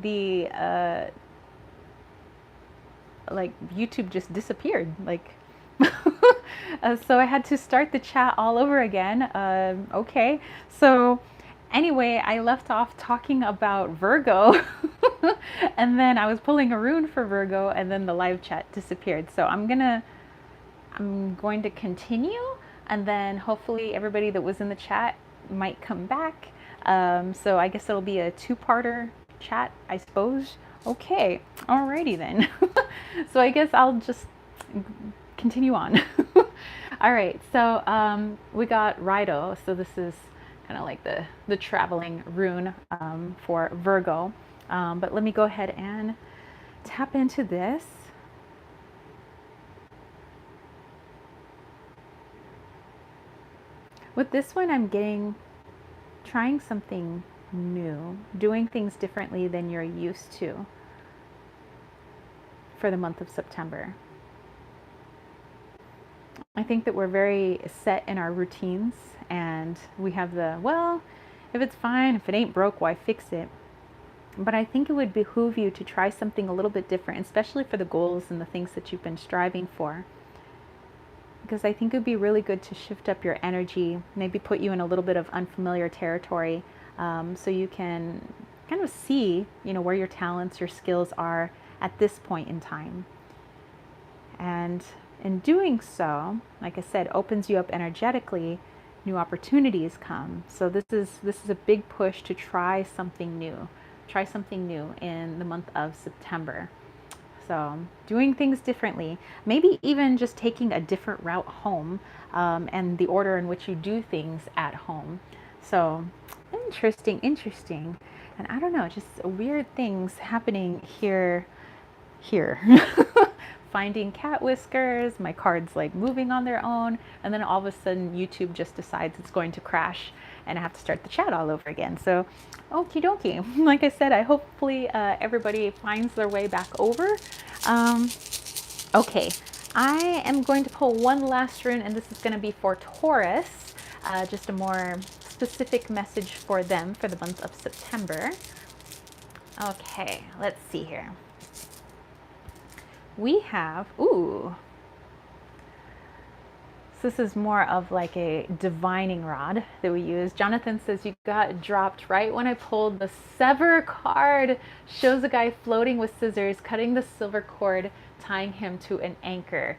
the like YouTube just disappeared. Like, so I had to start the chat all over again. Okay, so anyway, I left off talking about Virgo, and then I was pulling a rune for Virgo, and then the live chat disappeared. So I'm going to continue, and then hopefully everybody that was in the chat might come back. So I guess it'll be a two-parter chat, I suppose. Okay, alrighty then. So I guess I'll just continue on. All right, so we got Rido. So this is kind of like the traveling rune for Virgo. But let me go ahead and tap into this. With this one, I'm trying something new, doing things differently than you're used to for the month of September. I think that we're very set in our routines, and we have well, if it's fine, if it ain't broke, why fix it? But I think it would behoove you to try something a little bit different, especially for the goals and the things that you've been striving for. Because I think it would be really good to shift up your energy, maybe put you in a little bit of unfamiliar territory, so you can kind of see, where your talents, your skills are at this point in time. And in doing so, like I said, opens you up energetically, new opportunities come. So this is a big push to try something new. Try something new in the month of September. So doing things differently, maybe even just taking a different route home, and the order in which you do things at home. So interesting. And I don't know, just weird things happening here. Finding cat whiskers, my cards like moving on their own, and then all of a sudden YouTube just decides it's going to crash and I have to start the chat all over again. So okie dokie. Like I said, I hopefully everybody finds their way back over. Okay, I am going to pull one last rune, and this is going to be for Taurus, just a more specific message for them for the month of September. Okay, let's see here. We have, so this is more of like a divining rod that we use. Jonathan says you got dropped right when I pulled the sever card. Shows a guy floating with scissors, cutting the silver cord, tying him to an anchor.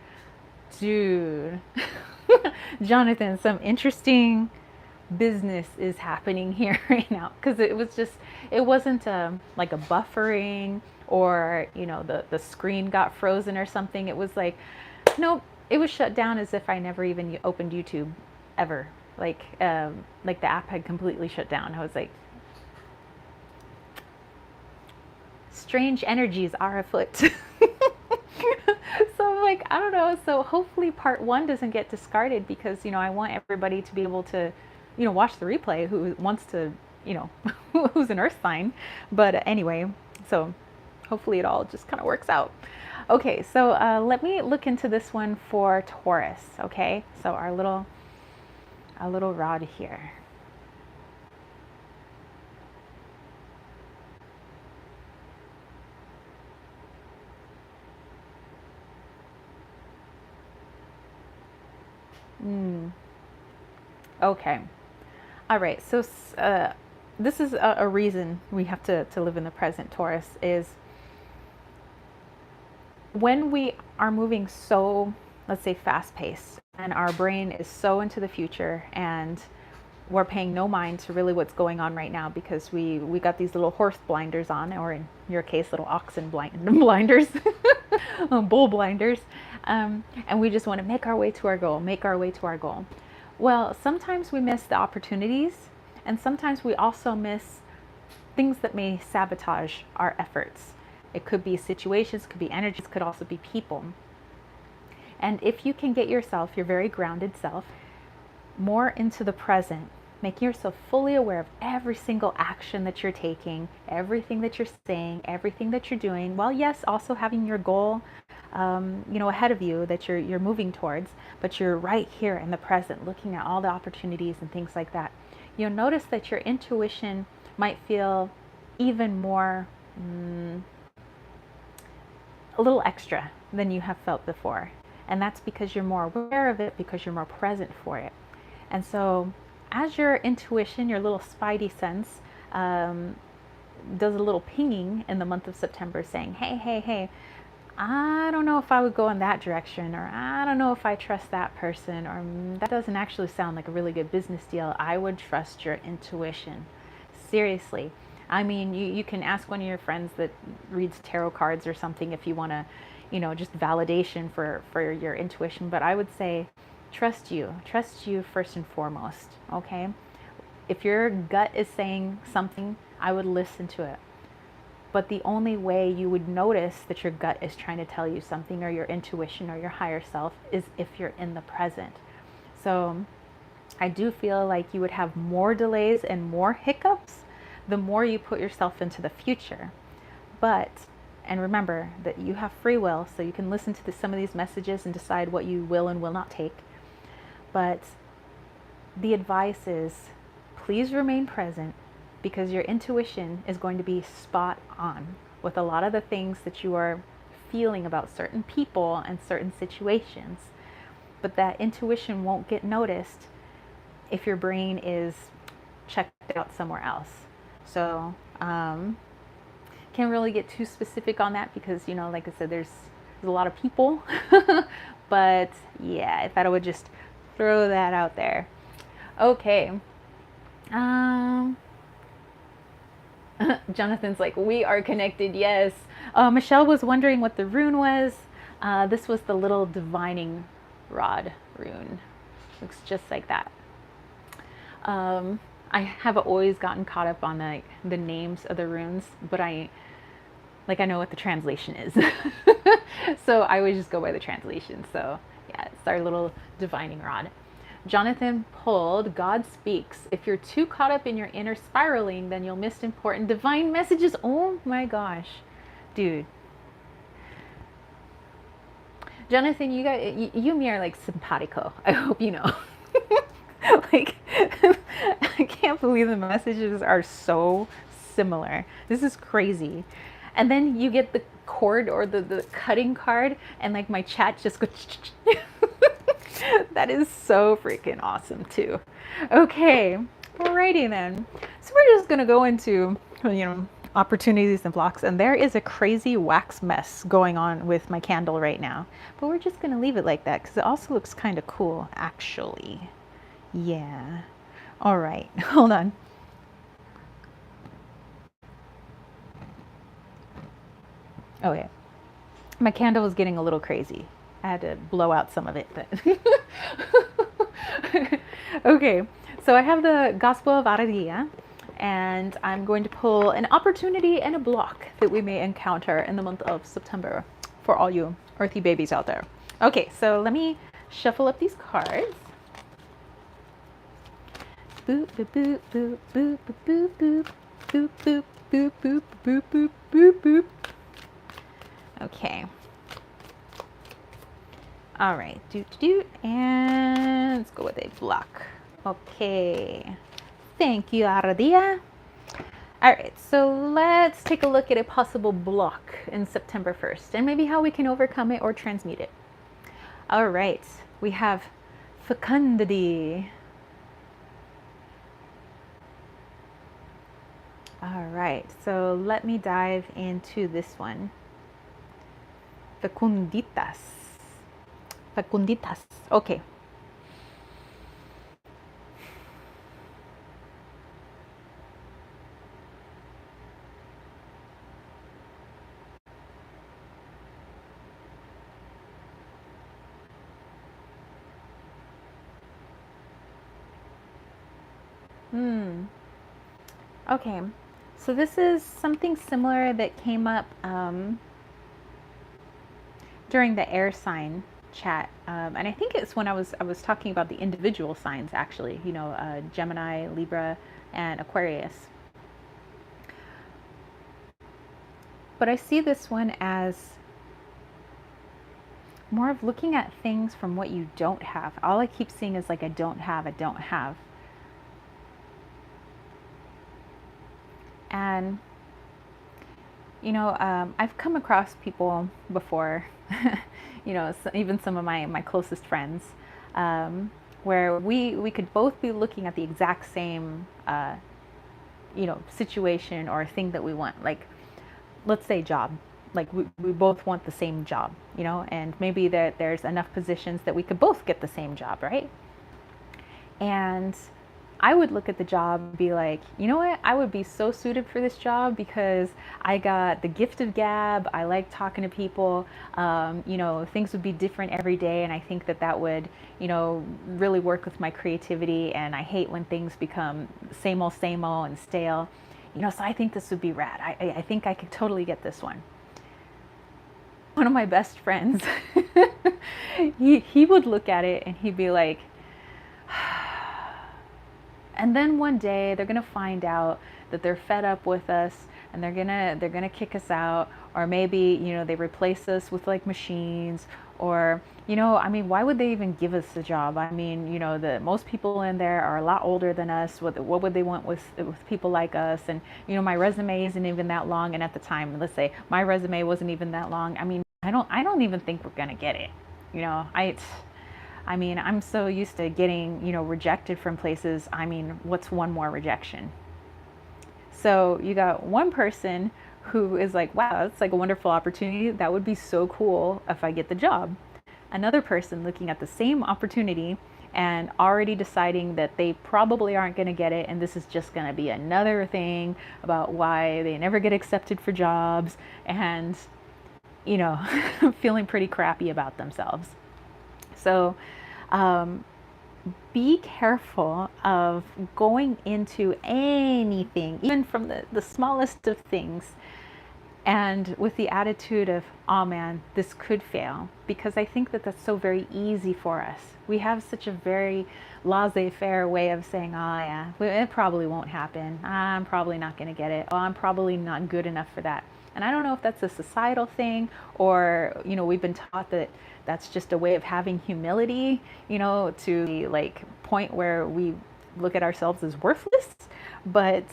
Dude. Jonathan, some interesting business is happening here right now, because it wasn't like a buffering or the screen got frozen or something. It was like, nope, it was shut down as if I never even opened YouTube ever. Like the app had completely shut down. I was like, strange energies are afoot. So I'm like, I don't know. So hopefully part one doesn't get discarded, because I want everybody to be able to watch the replay who wants to, who's an earth sign. But anyway, so hopefully it all just kind of works out. Okay, so let me look into this one for Taurus. Okay, so our little rod here. Okay. All right. So this is a reason we have to live in the present, Taurus, is when we are moving so, let's say, fast paced, and our brain is so into the future, and we're paying no mind to really what's going on right now, because we got these little horse blinders on, or in your case, little oxen blinders, bull blinders, and we just want to make our way to our goal. Well, sometimes we miss the opportunities, and sometimes we also miss things that may sabotage our efforts. It could be situations, could be energies, could also be people. And if you can get yourself, your very grounded self, more into the present, making yourself fully aware of every single action that you're taking, everything that you're saying, everything that you're doing, while yes, also having your goal ahead of you that you're moving towards, but you're right here in the present, looking at all the opportunities and things like that. You'll notice that your intuition might feel even more mm, a little extra than you have felt before. And that's because you're more aware of it, because you're more present for it. And so, as your intuition, your little spidey sense, does a little pinging in the month of September saying, hey, hey, hey, I don't know if I would go in that direction, or I don't know if I trust that person, or that doesn't actually sound like a really good business deal. I would trust your intuition. Seriously. I mean, you can ask one of your friends that reads tarot cards or something if you want to, just validation for your intuition. But I would say trust you. Trust you first and foremost, okay? If your gut is saying something, I would listen to it. But the only way you would notice that your gut is trying to tell you something, or your intuition or your higher self, is if you're in the present. So I do feel like you would have more delays and more hiccups the more you put yourself into the future. And remember that you have free will, so you can listen to some of these messages and decide what you will and will not take. But the advice is, please remain present, because your intuition is going to be spot on with a lot of the things that you are feeling about certain people and certain situations. But that intuition won't get noticed if your brain is checked out somewhere else. So, can't really get too specific on that because, like I said, there's a lot of people. But yeah, I thought I would just throw that out there. Okay. Jonathan's like, we are connected, yes. Michelle was wondering what the rune was. This was the little divining rod rune. Looks just like that. I have always gotten caught up on the names of the runes, but I know what the translation is. So I always just go by the translation. So yeah, it's our little divining rod. Jonathan pulled God Speaks. If you're too caught up in your inner spiraling, then you'll miss important divine messages. Oh my gosh, dude. Jonathan, you and me are like simpatico. I hope you know. Like, I can't believe the messages are so similar. This is crazy. And then you get the cord or the cutting card, and like my chat just goes. That is so freaking awesome too. Okay, alrighty then. So we're just gonna go into, opportunities and blocks, and there is a crazy wax mess going on with my candle right now. But we're just gonna leave it like that because it also looks kind of cool, actually. Yeah. All right, hold on. Okay, my candle was getting a little crazy. I had to blow out some of it, but okay. So I have the Gospel of Aradia, and I'm going to pull an opportunity and a block that we may encounter in the month of September for all you earthy babies out there. Okay, so let me shuffle up these cards. Boop boop boop boop boop boop boop boop boop boop boop boop boop boop boop. Okay. All right, and let's go with a block. Okay, thank you, Aradia. All right, so let's take a look at a possible block in September 1st, and maybe how we can overcome it or transmute it. All right, we have fecundity. All right, so let me dive into this one. Fecunditas. Fecunditas. Okay. Okay. So this is something similar that came up during the air sign chat, and I think it's when I was talking about the individual signs, actually, Gemini, Libra, and Aquarius. But I see this one as more of looking at things from what you don't have. All I keep seeing is like, I don't have. And I've come across people before, even some of my closest friends, where we could both be looking at the exact same, situation or thing that we want. Like, let's say job. Like we both want the same job, and maybe there's enough positions that we could both get the same job, right? And I would look at the job and be like, you know what? I would be so suited for this job because I got the gift of gab. I like talking to people. Things would be different every day. And I think that would, really work with my creativity. And I hate when things become same old, and stale. So I think this would be rad. I think I could totally get this one. One of my best friends, he would look at it and he'd be like, and then one day they're gonna find out that they're fed up with us and they're gonna kick us out, or maybe they replace us with like machines, or why would they even give us a job? The most people in there are a lot older than us. What would they want with people like us? And my resume isn't even that long, and at the time, let's say my resume wasn't even that long. I don't even think we're gonna get it. I'm so used to getting, rejected from places. What's one more rejection? So you got one person who is like, wow, that's like a wonderful opportunity. That would be so cool if I get the job. Another person looking at the same opportunity and already deciding that they probably aren't going to get it. And this is just going to be another thing about why they never get accepted for jobs, and, feeling pretty crappy about themselves. So be careful of going into anything, even from the smallest of things, and with the attitude of, oh man, this could fail, because I think that that's so very easy for us. We have such a very laissez-faire way of saying, oh yeah, it probably won't happen. I'm probably not going to get it. Oh, I'm probably not good enough for that. And I don't know if that's a societal thing, or, we've been taught that that's just a way of having humility, to the point where we look at ourselves as worthless. But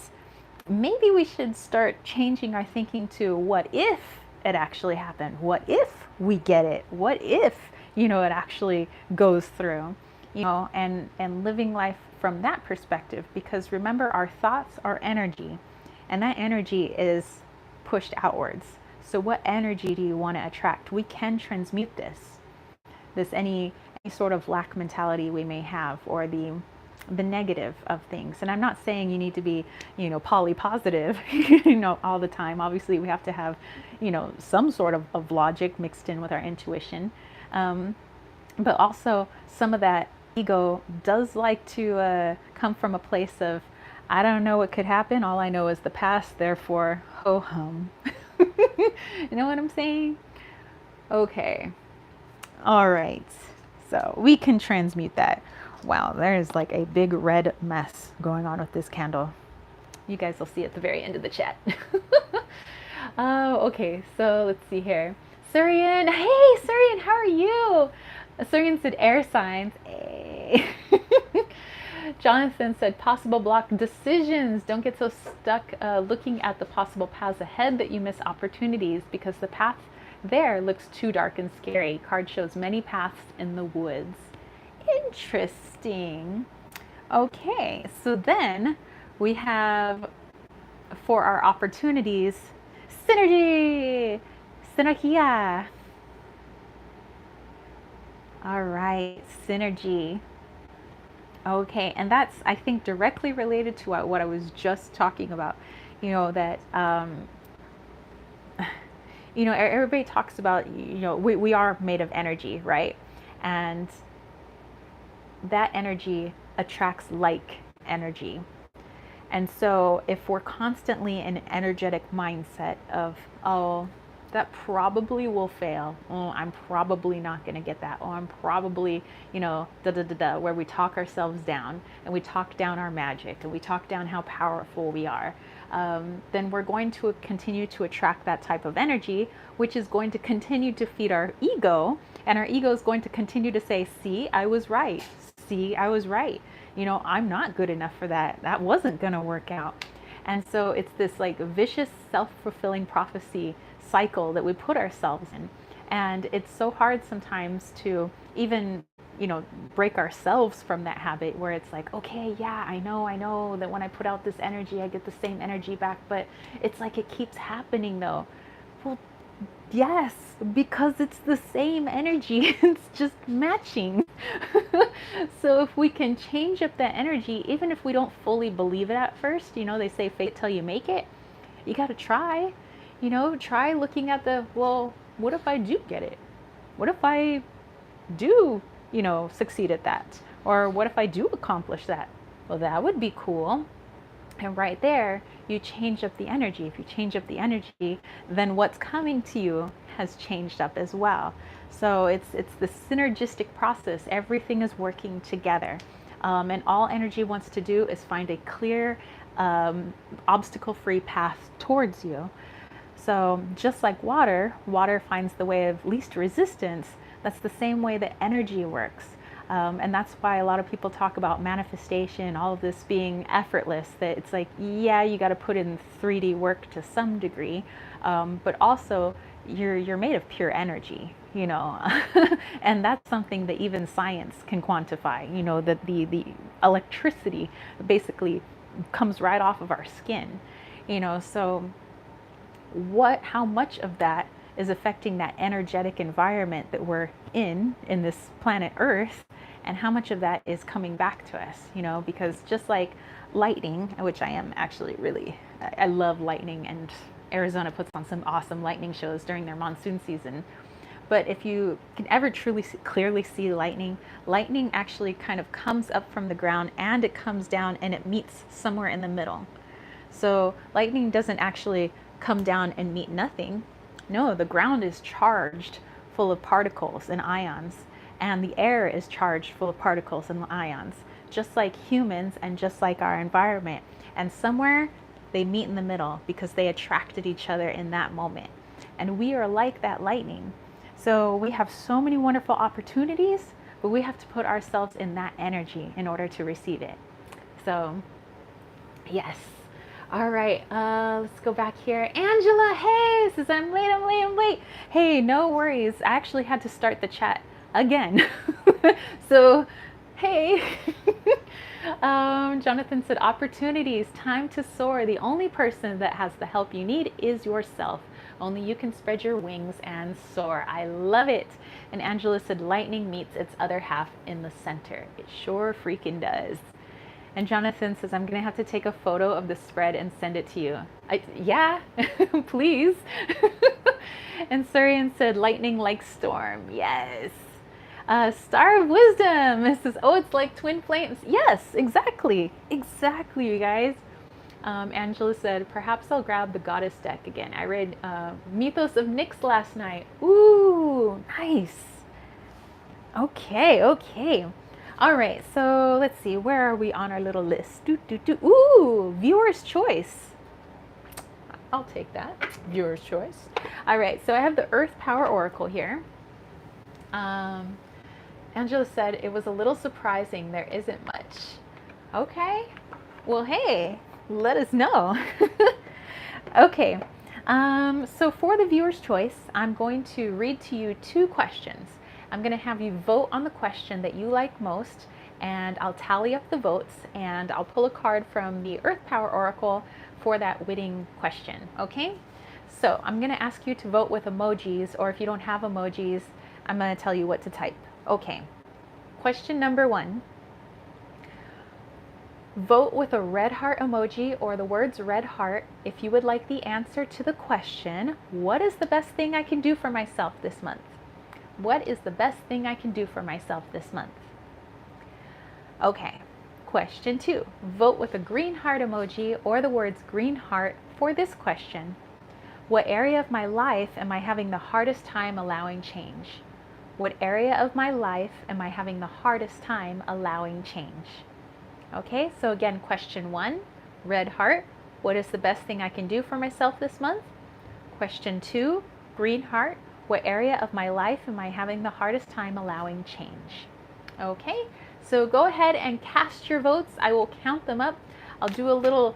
maybe we should start changing our thinking to, what if it actually happened? What if we get it? What if, it actually goes through, and living life from that perspective. Because remember, our thoughts are energy, and that energy is pushed outwards. So what energy do you want to attract? We can transmute this any sort of lack mentality we may have, or the negative of things. And I'm not saying you need to be, poly positive, all the time. Obviously we have to have, some sort of logic mixed in with our intuition. But also some of that ego does like to come from a place of, I don't know what could happen. All I know is the past, therefore, ho hum. You know what I'm saying? Okay. All right. So we can transmute that. Wow, there's like a big red mess going on with this candle. You guys will see at the very end of the chat. Oh, okay. So let's see here. Surian. Hey, Surian, how are you? Surian said air signs. Hey. Jonathan said possible block decisions. Don't get so stuck looking at the possible paths ahead that you miss opportunities, because the path there looks too dark and scary. Card shows many paths in the woods. Interesting. Okay, so then we have, for our opportunities, synergy. Synergia. All right, synergy. Okay, and that's, I think, directly related to what I was just talking about. That, everybody talks about, we are made of energy, right? And that energy attracts like energy. And so if we're constantly in an energetic mindset of, oh, that probably will fail. Oh, I'm probably not going to get that. Oh, I'm probably, where we talk ourselves down, and we talk down our magic, and we talk down how powerful we are. Then we're going to continue to attract that type of energy, which is going to continue to feed our ego. And our ego is going to continue to say, see, I was right. See, I was right. I'm not good enough for that. That wasn't going to work out. And so it's this like vicious self-fulfilling prophecy cycle that we put ourselves in. And it's so hard sometimes to even, break ourselves from that habit where it's like, okay, yeah, I know that when I put out this energy, I get the same energy back. But it's like it keeps happening though. Well, yes, because it's the same energy, it's just matching. So if we can change up that energy, even if we don't fully believe it at first, they say fake it till you make it. You got to try, try looking at well, what if I do get it? What if I do, succeed at that? Or what if I do accomplish that? Well, that would be cool. And right there, you change up the energy. If you change up the energy, then what's coming to you has changed up as well. So it's the synergistic process. Everything is working together. And all energy wants to do is find a clear, obstacle-free path towards you. So just like water finds the way of least resistance. That's the same way that energy works. And that's why a lot of people talk about manifestation, all of this being effortless, that it's like, yeah, you got to put in 3D work to some degree, but also you're made of pure energy, and that's something that even science can quantify, that the electricity basically comes right off of our skin, so how much of that is affecting that energetic environment that we're in this planet Earth, and how much of that is coming back to us, because just like lightning, which I am actually I love lightning, and Arizona puts on some awesome lightning shows during their monsoon season. But if you can ever truly clearly see lightning actually kind of comes up from the ground and it comes down and it meets somewhere in the middle. So lightning doesn't actually come down and meet nothing. No, the ground is charged full of particles and ions, and the air is charged full of particles and ions, just like humans and just like our environment. And somewhere they meet in the middle because they attracted each other in that moment. And we are like that lightning. So we have so many wonderful opportunities, but we have to put ourselves in that energy in order to receive it. So, yes. All right, let's go back here. Angela, hey, says I'm late. Hey, no worries. I actually had to start the chat again. So, hey. Jonathan said, opportunities, time to soar. The only person that has the help you need is yourself. Only you can spread your wings and soar. I love it. And Angela said, lightning meets its other half in the center. It sure freaking does. And Jonathan says, I'm going to have to take a photo of the spread and send it to you. Yeah, please. And Surian said, lightning like storm. Yes. Star of Wisdom says, oh, it's like twin flames. Yes, exactly. Exactly, you guys. Angela said, perhaps I'll grab the goddess deck again. I read Mythos of Nyx last night. Ooh, nice. Okay. All right, so let's see, where are we on our little list? Ooh, viewer's choice. I'll take that, viewer's choice. All right, so I have the Earth Power Oracle here. Angela said, it was a little surprising, there isn't much. Okay, well, hey, let us know. Okay, so for the viewer's choice, I'm going to read to you 2 questions. I'm going to have you vote on the question that you like most, and I'll tally up the votes, and I'll pull a card from the Earth Power Oracle for that winning question, okay? So I'm going to ask you to vote with emojis, or if you don't have emojis, I'm going to tell you what to type. Okay, question number 1. Vote with a red heart emoji or the words red heart if you would like the answer to the question, what is the best thing I can do for myself this month? What is the best thing I can do for myself this month? Okay, question 2. Vote with a green heart emoji or the words green heart for this question. What area of my life am I having the hardest time allowing change? What area of my life am I having the hardest time allowing change? Okay, so again, question 1, red heart. What is the best thing I can do for myself this month? Question 2, green heart. What area of my life am I having the hardest time allowing change? Okay, so go ahead and cast your votes. I will count them up. I'll do a little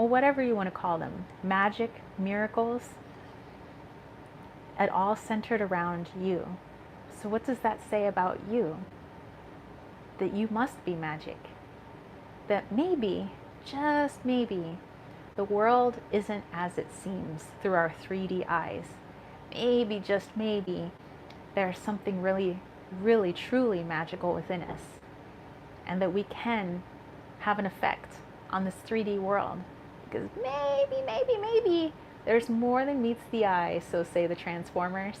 well, whatever you want to call them, magic, miracles, it all centered around you. So what does that say about you? That you must be magic. That maybe, just maybe, the world isn't as it seems through our 3D eyes. Maybe, just maybe, there's something really, really, truly magical within us. And that we can have an effect on this 3D world. Because maybe, there's more than meets the eye, so say the Transformers.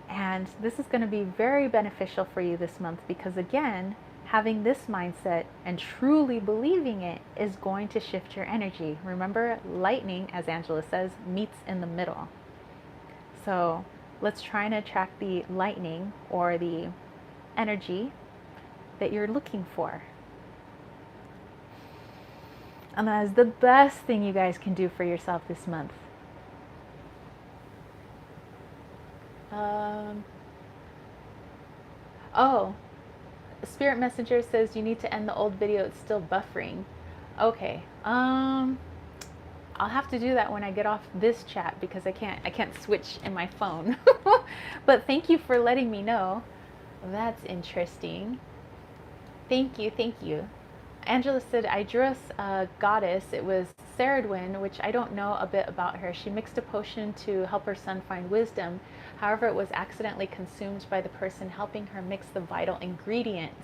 And this is going to be very beneficial for you this month because, again, having this mindset and truly believing it is going to shift your energy. Remember, lightning, as Angela says, meets in the middle. So let's try and attract the lightning or the energy that you're looking for. And that is the best thing you guys can do for yourself this month. Oh, Spirit Messenger says you need to end the old video. It's still buffering. Okay. I'll have to do that when I get off this chat because I can't switch in my phone. But thank you for letting me know. That's interesting. Thank you. Angela said, I drew us a goddess. It was Saradwin, which I don't know a bit about her. She mixed a potion to help her son find wisdom. However, it was accidentally consumed by the person helping her mix the vital ingredients.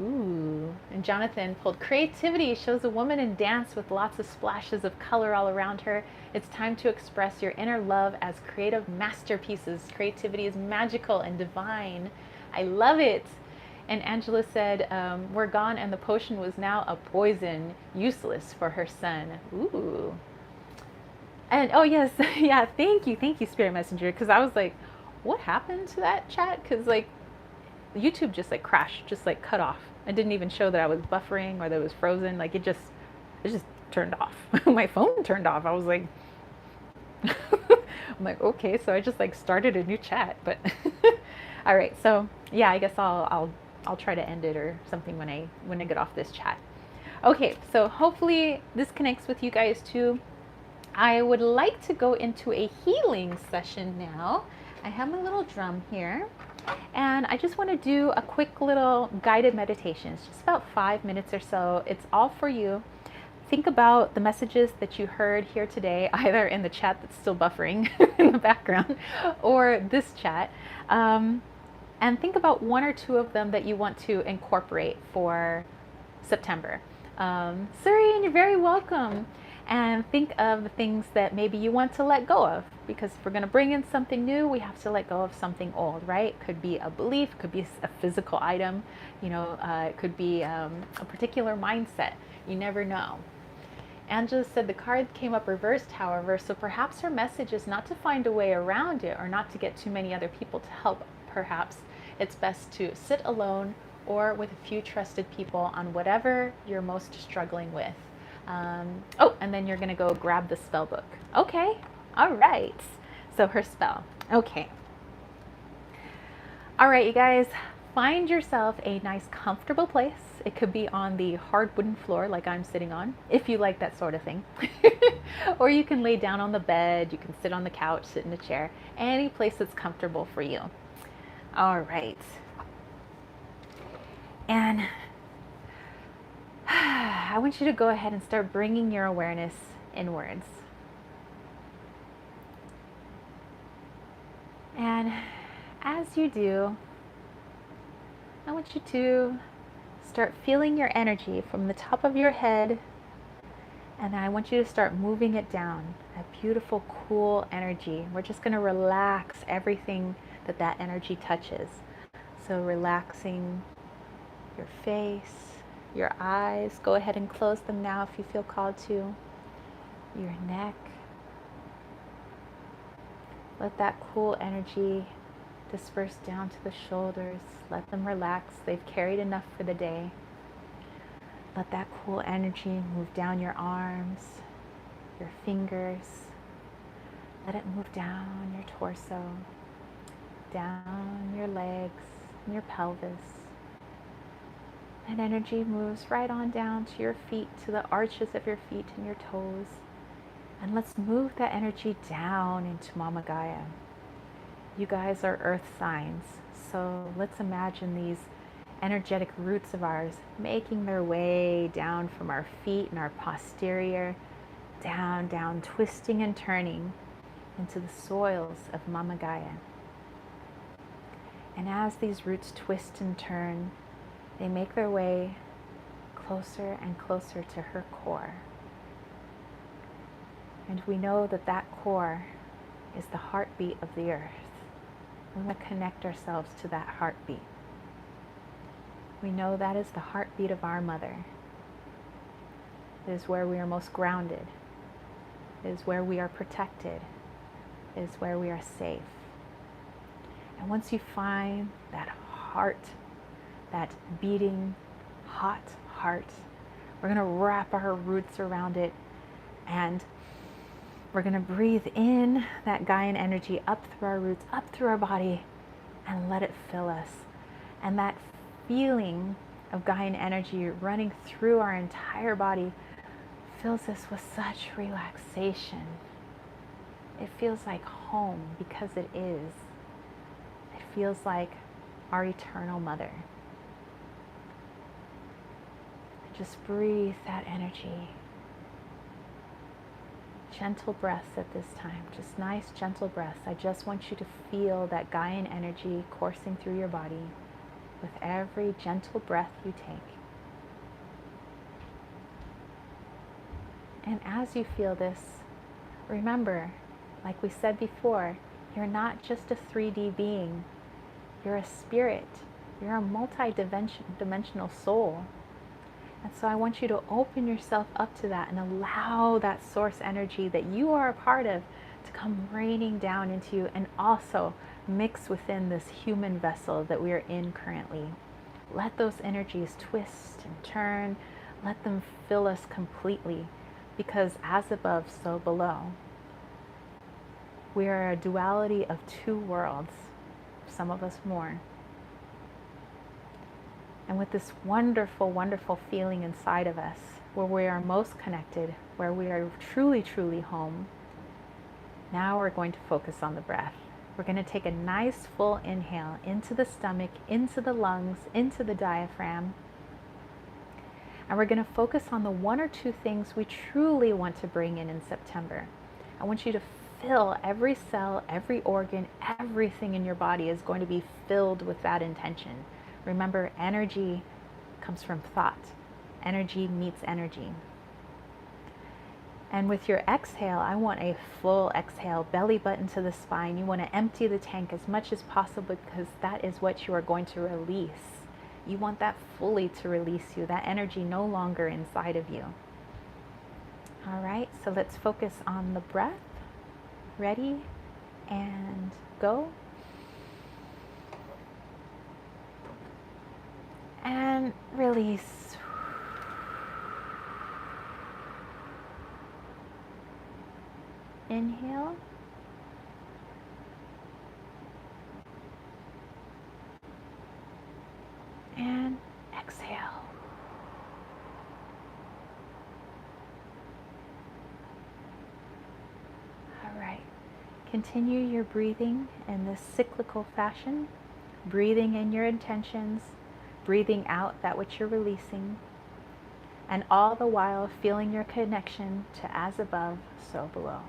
Ooh. And Jonathan pulled creativity. Shows a woman in dance with lots of splashes of color all around her. It's time to express your inner love as creative masterpieces. Creativity is magical and divine. I love it. And Angela said, we're gone and the potion was now a poison, useless for her son. Ooh. And oh yes, yeah, thank you, Spirit Messenger. Because I was like, what happened to that chat? Because like YouTube just like crashed, just like cut off. It didn't even show that I was buffering or that it was frozen. Like it just turned off. My phone turned off. I was like, I'm like, okay, so I just like started a new chat. But all right, so yeah, I guess I'll try to end it or something when I get off this chat. Okay, so hopefully this connects with you guys too. I would like to go into a healing session now. I have my little drum here and I just want to do a quick little guided meditation. It's just about 5 minutes or so. It's all for you. Think about the messages that you heard here today, either in the chat that's still buffering in the background or this chat. And think about one or two of them that you want to incorporate for September. Suri, you're very welcome. And think of the things that maybe you want to let go of. Because if we're going to bring in something new, we have to let go of something old, right? Could be a belief, could be a physical item, it could be a particular mindset. You never know. Angela said the card came up reversed, however, so perhaps her message is not to find a way around it or not to get too many other people to help. Perhaps it's best to sit alone or with a few trusted people on whatever you're most struggling with. And then you're going to go grab the spell book. Okay. All right. So her spell. Okay. All right, you guys, find yourself a nice comfortable place. It could be on the hard wooden floor like I'm sitting on, if you like that sort of thing. Or you can lay down on the bed. You can sit on the couch, sit in a chair, any place that's comfortable for you. All right. And I want you to go ahead and start bringing your awareness inwards. And as you do, I want you to start feeling your energy from the top of your head, and I want you to start moving it down, that beautiful, cool energy. We're just going to relax everything that energy touches. So relaxing your face, your eyes. Go ahead and close them now if you feel called to. Your neck. Let that cool energy disperse down to the shoulders. Let them relax. They've carried enough for the day. Let that cool energy move down your arms, your fingers. Let it move down your torso, down your legs, and your pelvis. And energy moves right on down to your feet, to the arches of your feet and your toes. And let's move that energy down into Mama Gaia. You guys are earth signs, so let's imagine these energetic roots of ours making their way down from our feet and our posterior, down, twisting and turning into the soils of Mama Gaia. And as these roots twist and turn, they make their way closer and closer to her core. And we know that that core is the heartbeat of the earth. We want to connect ourselves to that heartbeat. We know that is the heartbeat of our mother. It is where we are most grounded. It is where we are protected. It is where we are safe. And once you find that heart, that beating, hot heart, we're going to wrap our roots around it, and we're going to breathe in that Gaian energy up through our roots, up through our body, and let it fill us. And that feeling of Gaian energy running through our entire body fills us with such relaxation. It feels like home, because it is. It feels like our eternal mother. Just breathe that energy. Gentle breaths at this time, just nice gentle breaths. I just want you to feel that Gaian energy coursing through your body with every gentle breath you take. And as you feel this, remember, like we said before, you're not just a 3D being. You're a spirit. You're a multi-dimensional soul. And so I want you to open yourself up to that and allow that source energy that you are a part of to come raining down into you, and also mix within this human vessel that we are in currently. Let those energies twist and turn. Let them fill us completely, because as above, so below. We are a duality of two worlds, some of us more. And with this wonderful, wonderful feeling inside of us, where we are most connected, where we are truly, truly home, now we're going to focus on the breath. We're going to take a nice full inhale into the stomach, into the lungs, into the diaphragm. And we're going to focus on the one or two things we truly want to bring in September. I want you to fill every cell, every organ, everything in your body is going to be filled with that intention. Remember, energy comes from thought. Energy meets energy. And with your exhale, I want a full exhale, belly button to the spine. You want to empty the tank as much as possible, because that is what you are going to release. You want that fully to release you, that energy no longer inside of you. All right, so let's focus on the breath. Ready? And go. And release. Inhale. And exhale. All right. Continue your breathing in this cyclical fashion, breathing in your intentions, breathing out that which you're releasing, and all the while feeling your connection to as above, so below.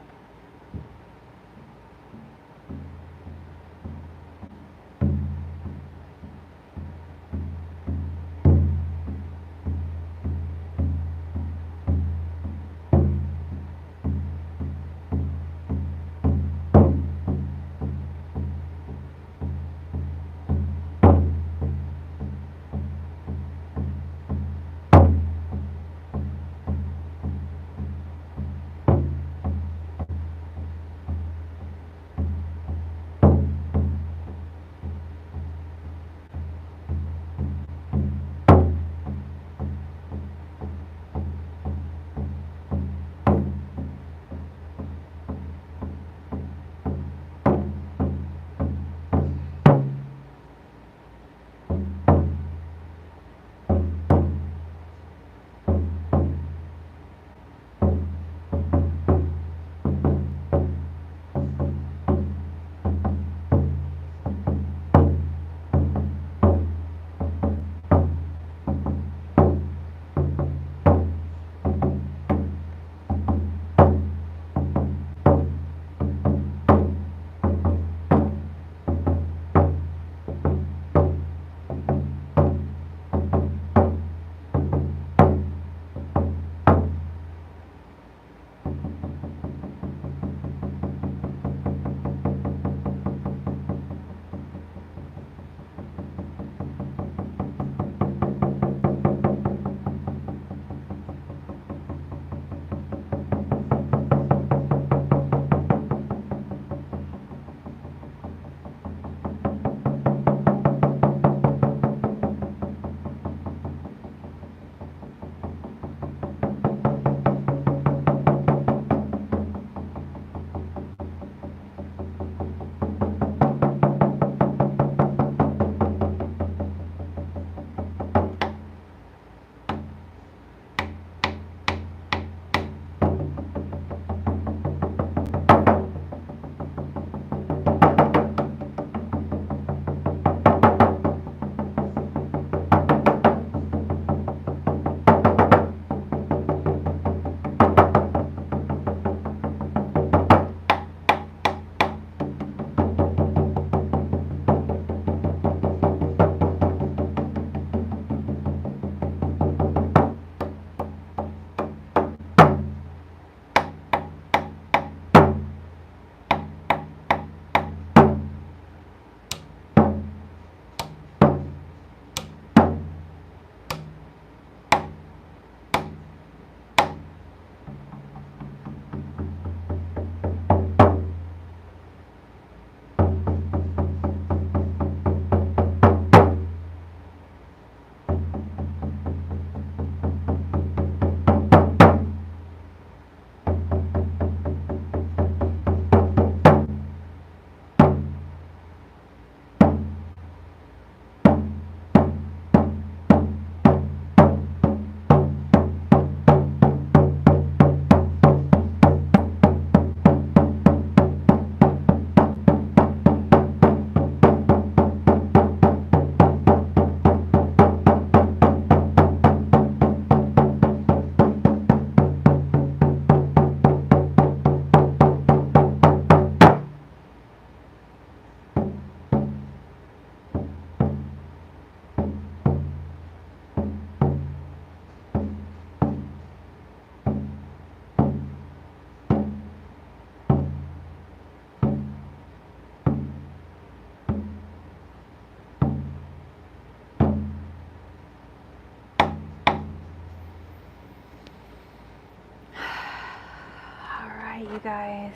you guys.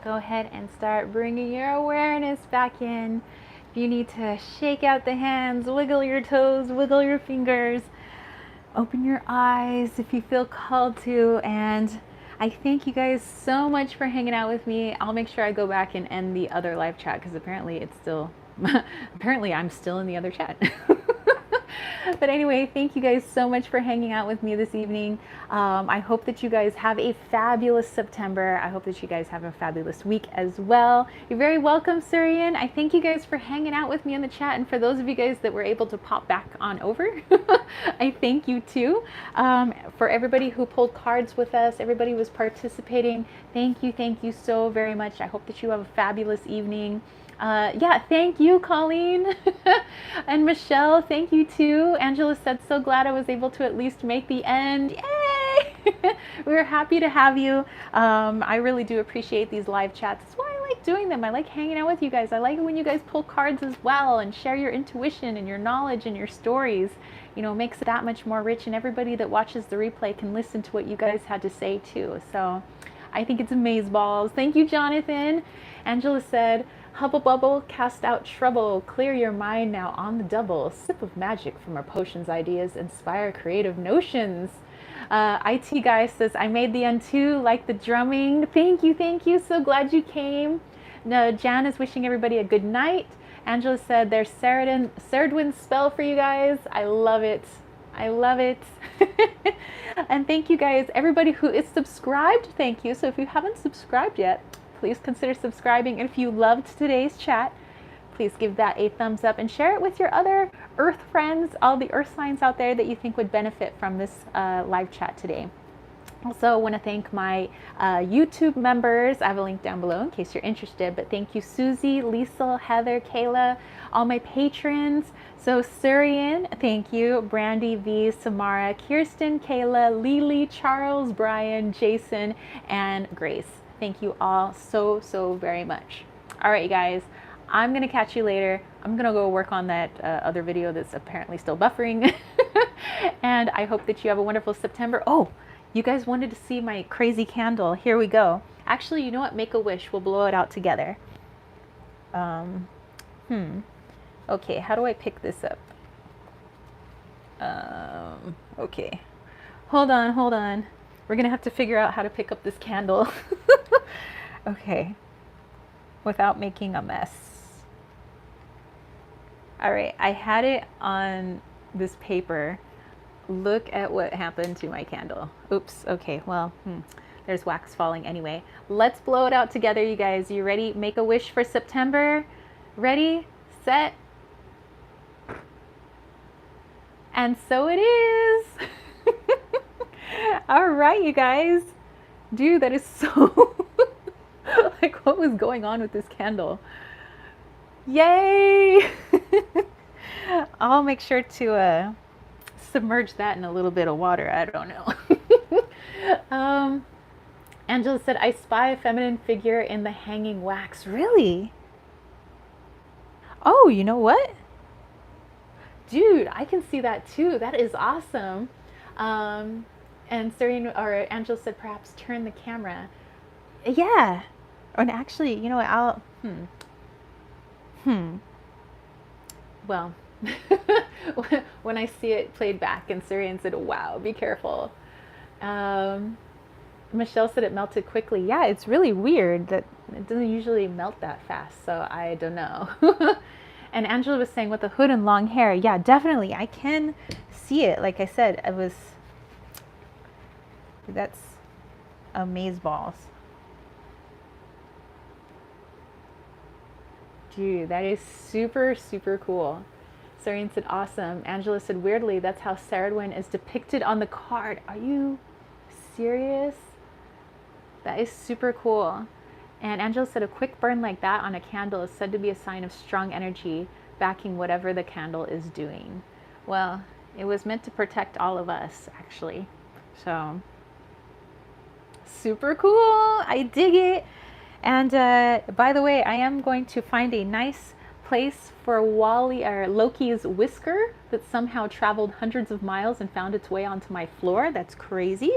Go ahead and start bringing your awareness back in. If you need to shake out the hands, wiggle your toes, wiggle your fingers, open your eyes if you feel called to. And I thank you guys so much for hanging out with me. I'll make sure I go back and end the other live chat because apparently it's still, apparently I'm still in the other chat. But anyway, thank you guys so much for hanging out with me this evening. I hope that you guys have a fabulous September. I hope that you guys have a fabulous week as well. You're very welcome, Surian. I thank you guys for hanging out with me in the chat. And for those of you guys that were able to pop back on over, I thank you too. For everybody who pulled cards with us, everybody who was participating, thank you so very much. I hope that you have a fabulous evening. Yeah, thank you, Colleen. And Michelle, thank you too. Angela said, so glad I was able to at least make the end. Yay! We were happy to have you. I really do appreciate these live chats. That's why I like doing them. I like hanging out with you guys. I like it when you guys pull cards as well and share your intuition and your knowledge and your stories. You know, it makes it that much more rich, and everybody that watches the replay can listen to what you guys had to say too. So I think it's amazeballs. Thank you, Jonathan. Angela said, Hubble bubble, cast out trouble, clear your mind now on the double, sip of magic from our potions ideas, inspire creative notions. IT guy says, I made the end too, like the drumming. Thank you, so glad you came. No, Jan is wishing everybody a good night. Angela said, there's Ceridwen's spell for you guys. I love it. I love it. And thank you guys, everybody who is subscribed, thank you. So if you haven't subscribed yet, please consider subscribing. And if you loved today's chat, please give that a thumbs up and share it with your other Earth friends, all the Earth signs out there that you think would benefit from this live chat today. Also, I want to thank my YouTube members. I have a link down below in case you're interested. But thank you, Susie, Lisa, Heather, Kayla, all my patrons. So Surian, thank you. Brandy, V, Samara, Kirsten, Kayla, Lily, Charles, Brian, Jason, and Grace. Thank you all so very much. All right, you guys, I'm going to catch you later. I'm going to go work on that other video that's apparently still buffering. And I hope that you have a wonderful September. Oh, you guys wanted to see my crazy candle. Here we go. Actually, you know what? Make a wish. We'll blow it out together. Okay, how do I pick this up? Okay. Hold on. We're going to have to figure out how to pick up this candle. Okay. Without making a mess. All right, I had it on this paper. Look at what happened to my candle. Oops, okay, well, there's wax falling anyway. Let's blow it out together, you guys. You ready? Make a wish for September. Ready, set. And so it is. All right, you guys. Dude, that is so... like, what was going on with this candle? Yay! I'll make sure to submerge that in a little bit of water. I don't know. Angela said, I spy a feminine figure in the hanging wax. Really? Oh, you know what? Dude, I can see that too. That is awesome. And Serene or Angela said, perhaps turn the camera. Yeah. And actually, you know what? I'll Well, when I see it played back, and Surian said, wow, be careful. Michelle said it melted quickly. Yeah, it's really weird that it doesn't usually melt that fast, so I don't know. And Angela was saying with the hood and long hair. Yeah, definitely. I can see it. Like I said, that's amazeballs. Dude, that is super cool. Sarian said, awesome. Angela said, weirdly, that's how Ceridwen is depicted on the card. Are you serious? That is super cool. And Angela said, a quick burn like that on a candle is said to be a sign of strong energy backing whatever the candle is doing. Well, it was meant to protect all of us, actually. So, super cool. I dig it. And by the way, I am going to find a nice place for Wally or Loki's whisker that somehow traveled hundreds of miles and found its way onto my floor. That's crazy.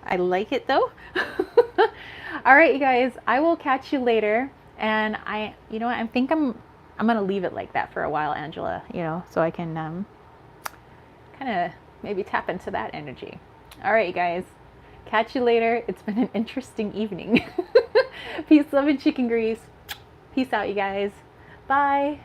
I like it though. All right, you guys, I will catch you later. And you know what, I think I'm gonna leave it like that for a while, Angela, you know, so I can kind of maybe tap into that energy. All right, you guys, catch you later. It's been an interesting evening. Peace, love, and chicken grease. Peace out, you guys. Bye.